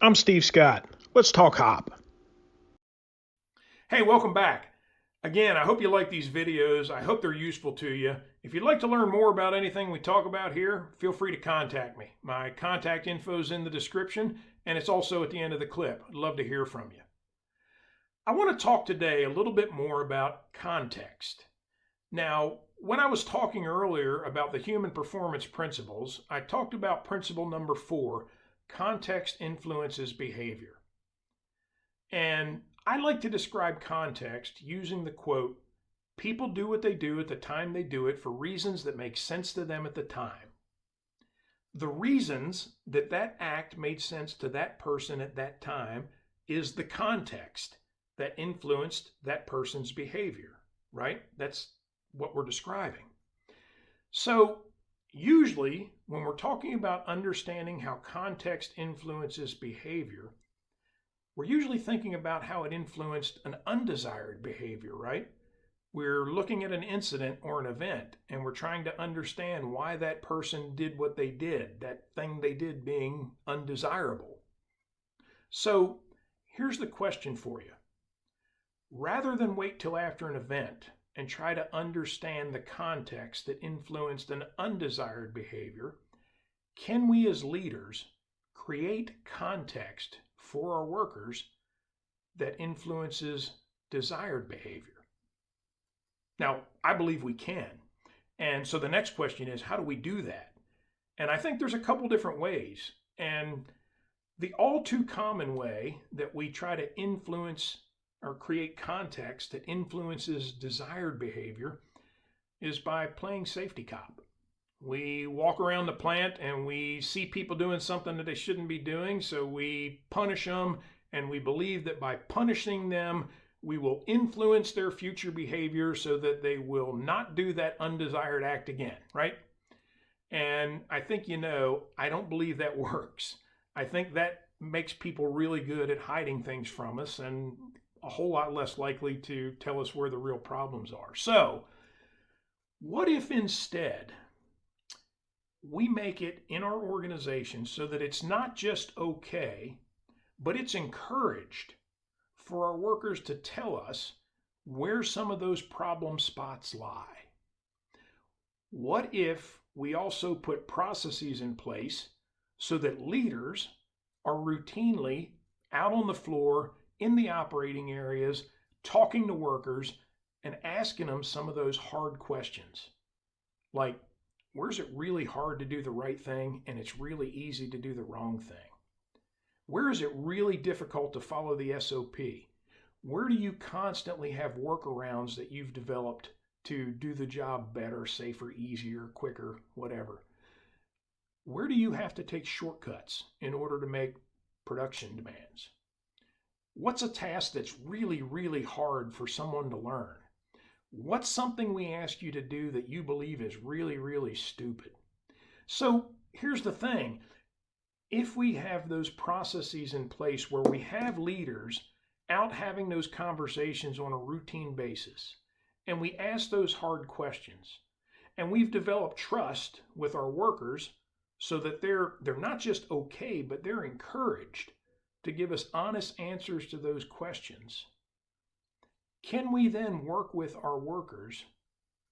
I'm Steve Scott. Let's talk hop. Hey, welcome back. Again, I hope you like these videos. I hope they're useful to you. If you'd like to learn more about anything we talk about here, feel free to contact me. My contact info is in the description, and it's also at the end of the clip. I'd love to hear from you. I want to talk today a little bit more about context. Now, when I was talking earlier about the human performance principles, I talked about principle number 4, context influences behavior. And I like to describe context using the quote, people do what they do at the time they do it for reasons that make sense to them at the time. The reasons that that act made sense to that person at that time is the context that influenced that person's behavior, right? That's what we're describing. So, usually, when we're talking about understanding how context influences behavior, we're usually thinking about how it influenced an undesired behavior, right? We're looking at an incident or an event and we're trying to understand why that person did what they did, that thing they did being undesirable. So, here's the question for you. Rather than wait till after an event and try to understand the context that influenced an undesired behavior, can we as leaders create context for our workers that influences desired behavior? Now, I believe we can. And so the next question is, how do we do that? And I think there's a couple different ways. And the all too common way that we try to influence or create context that influences desired behavior is by playing safety cop. We walk around the plant and we see people doing something that they shouldn't be doing, so we punish them, and we believe that by punishing them, we will influence their future behavior so that they will not do that undesired act again, right? And I think I don't believe that works. I think that makes people really good at hiding things from us and a whole lot less likely to tell us where the real problems are. So, what if instead we make it in our organization so that it's not just okay, but it's encouraged for our workers to tell us where some of those problem spots lie? What if we also put processes in place so that leaders are routinely out on the floor in the operating areas talking to workers and asking them some of those hard questions? Like, where's it really hard to do the right thing and it's really easy to do the wrong thing? Where is it really difficult to follow the SOP? Where do you constantly have workarounds that you've developed to do the job better, safer, easier, quicker, whatever? Where do you have to take shortcuts in order to make production demands? What's a task that's really, really hard for someone to learn? What's something we ask you to do that you believe is really, really stupid? So here's the thing. If we have those processes in place where we have leaders out having those conversations on a routine basis, and we ask those hard questions, and we've developed trust with our workers so that they're not just okay, but they're encouraged to give us honest answers to those questions, can we then work with our workers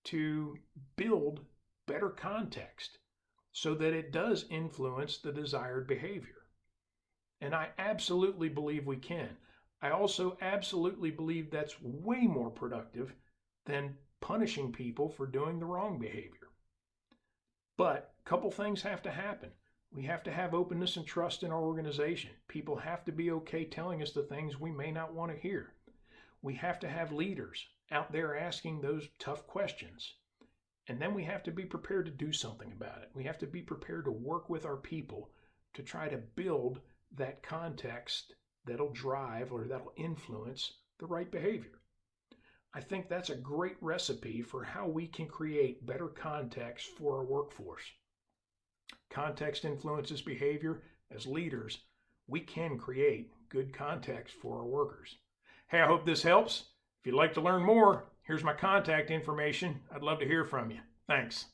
to build better context so that it does influence the desired behavior? And I absolutely believe we can. I also absolutely believe that's way more productive than punishing people for doing the wrong behavior. But a couple things have to happen. We have to have openness and trust in our organization. People have to be okay telling us the things we may not want to hear. We have to have leaders out there asking those tough questions. And then we have to be prepared to do something about it. We have to be prepared to work with our people to try to build that context that'll drive or that'll influence the right behavior. I think that's a great recipe for how we can create better context for our workforce. Context influences behavior. As leaders, we can create good context for our workers. Hey, I hope this helps. If you'd like to learn more, here's my contact information. I'd love to hear from you. Thanks.